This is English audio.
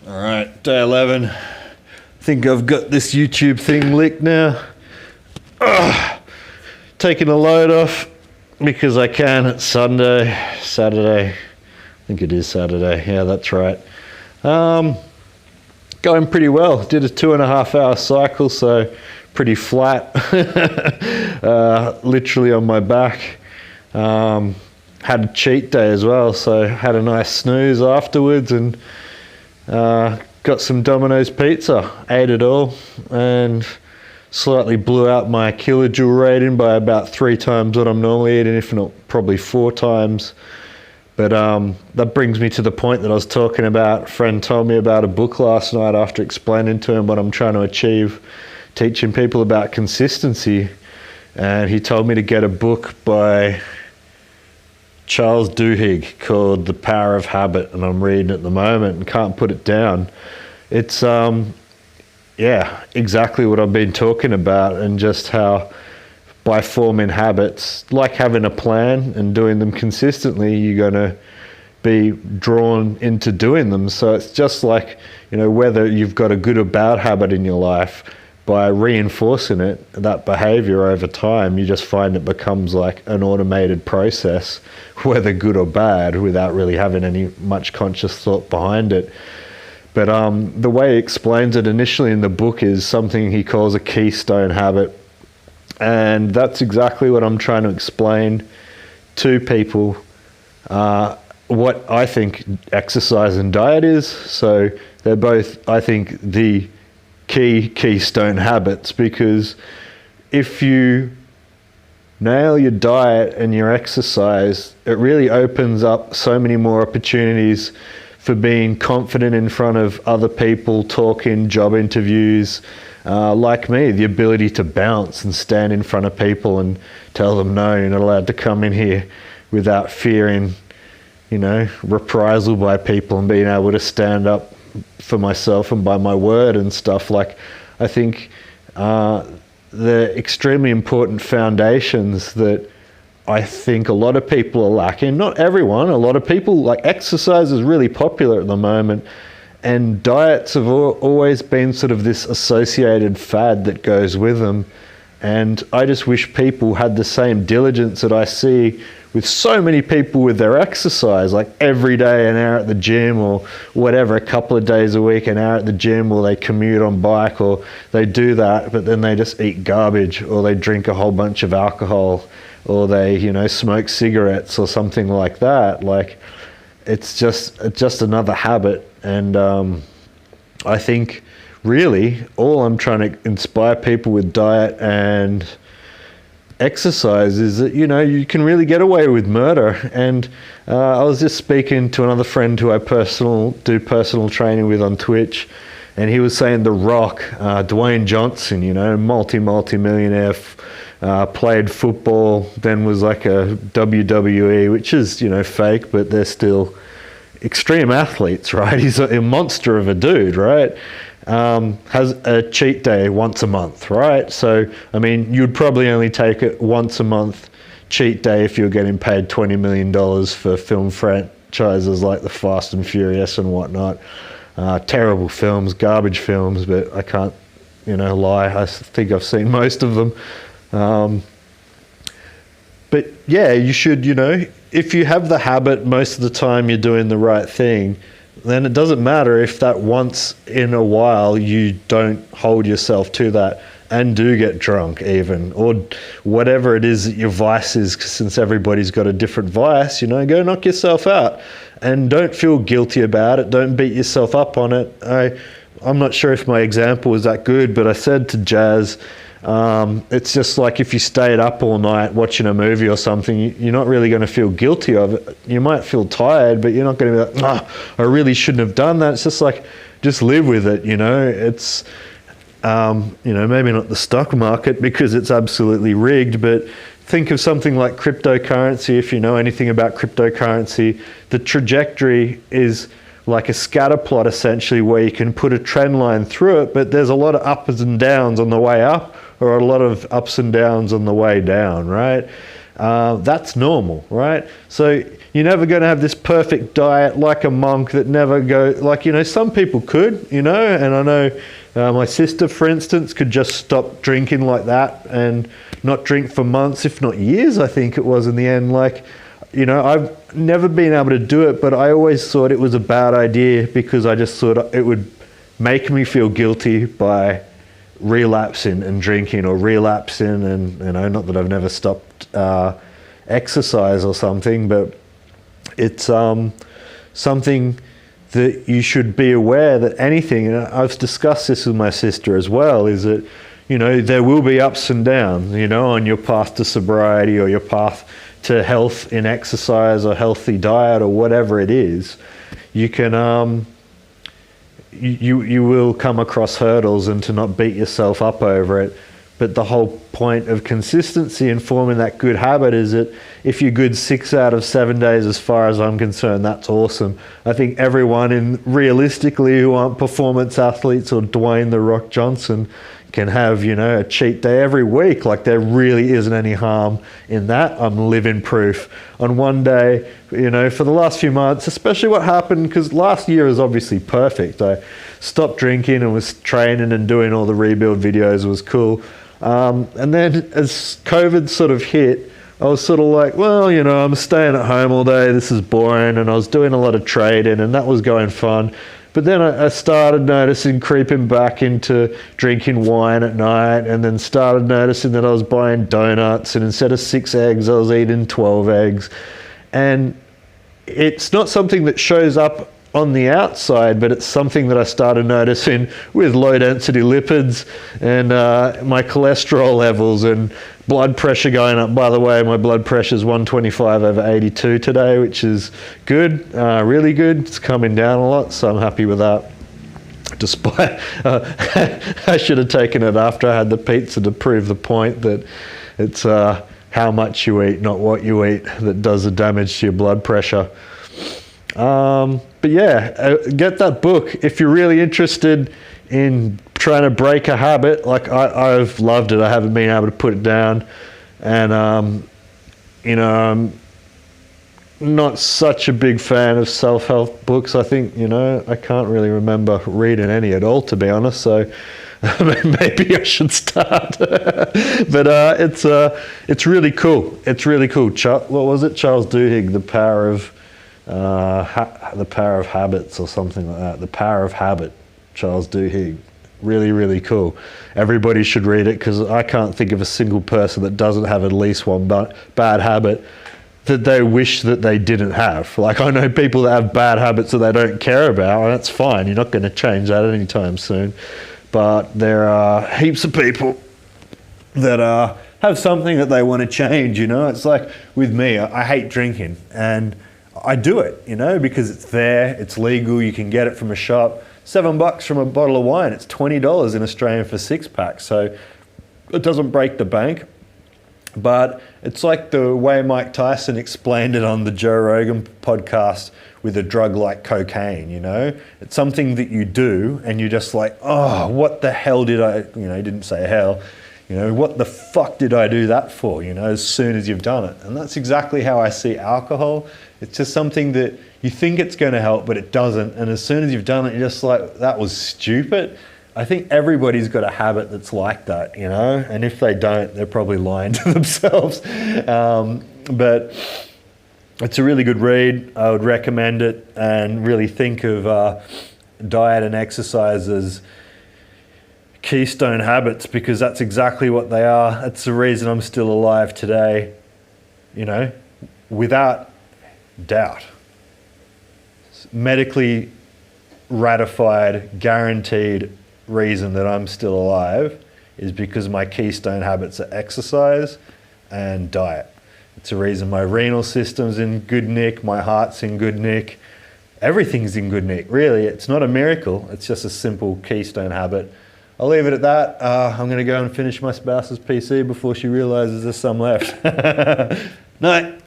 All right, day 11. I think I've got this YouTube thing licked now. Taking a load off because I can. It's Saturday. I think it is Saturday. Yeah, that's right. Going pretty well. Did a 2.5 hour cycle, so pretty flat. Literally on my back. Had a cheat day as well, so had a nice snooze afterwards and got some Domino's pizza. Ate it all and slightly blew out my kilojoule rating by about 3 times what I'm normally eating, if not probably 4 times. But that brings me to the point that I was talking about. A friend told me about a book last night after explaining to him what I'm trying to achieve, teaching people about consistency. And he told me to get a book by Charles Duhigg called The Power of Habit, and I'm reading it at the moment and can't put it down. It's exactly what I've been talking about, and just how by forming habits, like having a plan and doing them consistently, you're going to be drawn into doing them. So it's just like, whether you've got a good or bad habit in your life, by reinforcing it, that behavior over time, you just find it becomes like an automated process, whether good or bad, without really having any much conscious thought behind it. But the way he explains it initially in the book is something he calls a keystone habit. And that's exactly what I'm trying to explain to people, what I think exercise and diet is. So they're both, I think, the keystone habits, because if you nail your diet and your exercise, it really opens up so many more opportunities for being confident in front of other people, talking, job interviews, like me, the ability to bounce and stand in front of people and tell them, no, you're not allowed to come in here, without fearing, reprisal by people, and being able to stand up for myself and by my word and stuff. Like, I think the extremely important foundations that I think a lot of people are lacking. Not everyone, a lot of people. Like, exercise is really popular at the moment, and diets have always been sort of this associated fad that goes with them. And I just wish people had the same diligence that I see with so many people with their exercise, like every day an hour at the gym or whatever, a couple of days a week an hour at the gym, or they commute on bike, or they do that, but then they just eat garbage, or they drink a whole bunch of alcohol, or they, smoke cigarettes or something like that. Like, it's just another habit. And I think really all I'm trying to inspire people with diet and exercise is that, you can really get away with murder. And I was just speaking to another friend who I do personal training with on Twitch, and he was saying The Rock, Dwayne Johnson, multi-millionaire, played football, then was like a WWE, which is, fake, but they're still extreme athletes, right? He's a monster of a dude, right? Has a cheat day once a month, right? So, I mean, you'd probably only take it once a month cheat day if you're getting paid $20 million for film franchises like The Fast and Furious and whatnot. Terrible films, garbage films, but I can't, lie. I think I've seen most of them. But yeah, you should, if you have the habit, most of the time you're doing the right thing, then it doesn't matter if that once in a while you don't hold yourself to that and do get drunk even, or whatever it is that your vice is, since everybody's got a different vice, go knock yourself out and don't feel guilty about it. Don't beat yourself up on it. I'm not sure if my example was that good, but I said to Jazz, it's just like if you stayed up all night watching a movie or something, you're not really going to feel guilty of it. You might feel tired, but you're not going to be like, I really shouldn't have done that. It's just like, just live with it, It's, maybe not the stock market because it's absolutely rigged, but think of something like cryptocurrency. If you know anything about cryptocurrency, the trajectory is like a scatter plot, essentially, where you can put a trend line through it, but there's a lot of ups and downs on the way up, or a lot of ups and downs on the way down, right? That's normal, right? So you're never going to have this perfect diet like a monk that never go, like, you know, some people could, you know, and I know my sister, for instance, could just stop drinking like that and not drink for months, if not years, I think it was in the end. Like, you know, I've never been able to do it, but I always thought it was a bad idea because I just thought it would make me feel guilty by relapsing and drinking, or relapsing, and, you know, not that I've never stopped exercise or something, but it's something that you should be aware that anything, and I've discussed this with my sister as well, is that, you know, there will be ups and downs, you know, on your path to sobriety or your path to health in exercise or healthy diet or whatever it is. You can you will come across hurdles, and to not beat yourself up over it. But the whole point of consistency and forming that good habit is that if you're good 6 out of 7 days, as far as I'm concerned, that's awesome. I think everyone realistically who aren't performance athletes or Dwayne "The Rock" Johnson can have, you know, a cheat day every week. Like, there really isn't any harm in that. I'm living proof. On one day, you know, for the last few months, especially what happened, because last year was obviously perfect. I stopped drinking and was training and doing all the rebuild videos. It was cool. And then as COVID sort of hit, I was sort of like, well, you know, I'm staying at home all day. This is boring. And I was doing a lot of trading, and that was going fun. But then I started noticing creeping back into drinking wine at night, and then started noticing that I was buying donuts, and instead of 6 eggs, I was eating 12 eggs. And it's not something that shows up on the outside, but it's something that I started noticing with low density lipids and my cholesterol levels and blood pressure going up. By the way, my blood pressure is 125/82 today, which is good, really good. It's coming down a lot, so I'm happy with that. Despite, I should have taken it after I had the pizza to prove the point that it's how much you eat, not what you eat, that does the damage to your blood pressure. But yeah, get that book if you're really interested in trying to break a habit. Like, I've loved it. I haven't been able to put it down, and you know, I'm not such a big fan of self-help books. I think, you know, I can't really remember reading any at all, to be honest. So maybe I should start. But it's really cool. It's really cool. What was it? Charles Duhigg, The Power of Habits, or something like that. The Power of Habit, Charles Duhigg. Really, really cool. Everybody should read it, because I can't think of a single person that doesn't have at least one bad habit that they wish that they didn't have. Like, I know people that have bad habits that they don't care about, and that's fine. You're not going to change that anytime soon. But there are heaps of people that have something that they want to change, you know. It's like with me, I hate drinking, and I do it, you know, because it's there, it's legal, you can get it from a shop. $7 from a bottle of wine, it's $20 in Australia for 6-pack, so it doesn't break the bank. But it's like the way Mike Tyson explained it on the Joe Rogan podcast with a drug like cocaine, you know? It's something that you do, and you're just like, oh, what the hell did I, you know, he didn't say hell, you know, what the fuck did I do that for, you know, as soon as you've done it. And that's exactly how I see alcohol. It's just something that you think it's going to help, but it doesn't. And as soon as you've done it, you're just like, that was stupid. I think everybody's got a habit that's like that, you know, and if they don't, they're probably lying to themselves. But it's a really good read. I would recommend it, and really think of diet and exercise as keystone habits, because that's exactly what they are. That's the reason I'm still alive today, you know, without doubt. Medically ratified, guaranteed reason that I'm still alive is because my keystone habits are exercise and diet. It's a reason my renal system's in good nick, my heart's in good nick, everything's in good nick, really. It's not a miracle, it's just a simple keystone habit. I'll leave it at that. I'm going to go and finish my spouse's PC before she realizes there's some left. Night.